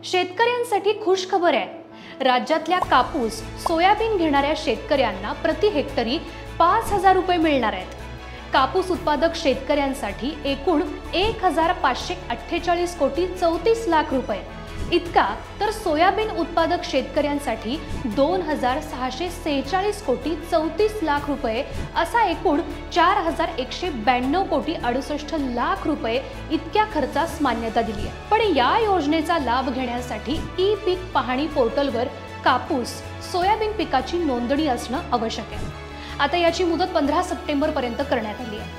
शेतकऱ्यांसाठी खुश खबर आहे। राज्यातल्या कापूस, सोयाबीन घेणाऱ्या शेतकऱ्यांना प्रति हेक्टरी 5,000 रुपये मिळणार आहेत। कापूस उत्पादक शेतकऱ्यांसाठी एकूण 1,548 कोटी 34 लाख रुपये इतका, तर सोयाबीन उत्पादक शेतकऱ्यांसाठी 2,646 कोटी 34 लाख रुपये असा एकूण 4,192 कोटी 68 लाख रुपये इतक्या खर्चास मान्यता दिली आहे। पण या योजनेचा लाभ घेण्यासाठी ई पीक पाहणी पोर्टलवर कापूस, सोयाबीन पिकाची नोंदणी असणं आवश्यक आहे। आता याची मुदत 15 सप्टेंबर पर्यंत करण्यात आली आहे।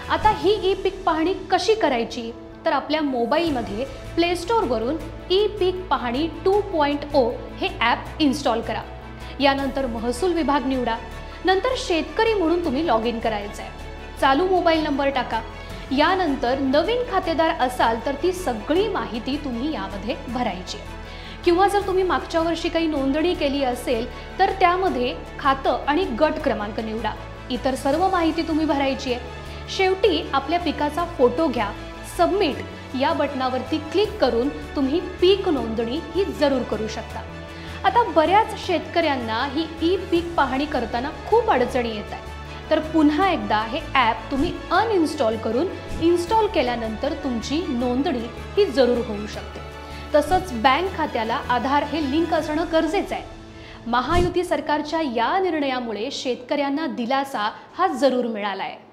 आता ही ई पीक पाहणी कशी करायची, तर आपल्या मोबाईलमध्ये प्ले स्टोर वरून ई पीक पाहणी 2.0 हे ॲप इन्स्टॉल करा। यानंतर महसूल विभाग निवडा। नंतर शेतकरी म्हणून तुम्ही लॉग इन करायचं आहे। चालू मोबाईल नंबर टाका। यानंतर नवीन खातेदार असाल तर ती सगळी माहिती तुम्ही यामध्ये भरायची आहे। किंवा जर तुम्ही मागच्या वर्षी काही नोंदणी केली असेल तर त्यामध्ये खातं आणि गट क्रमांक निवडा। इतर सर्व माहिती तुम्ही भरायची आहे। शेवटी आपल्या पिकाचा फोटो घ्या। सबमिट या बटनावरती क्लिक करून तुम्ही पीक नोंदणी ही जरूर करू शकता। आता बऱ्याच शेतकऱ्यांना ही ई पीक पाहणी करताना खूप अडचणी येत आहेत, तर पुन्हा एकदा हे ॲप तुम्ही अनइन्स्टॉल करून इन्स्टॉल केल्यानंतर तुमची नोंदणी ही जरूर होऊ शकते। तसंच बँक खात्याला आधार हे लिंक असणं गरजेचं आहे। महायुती सरकारच्या या निर्णयामुळे शेतकऱ्यांना दिलासा हा जरूर मिळाला आहे।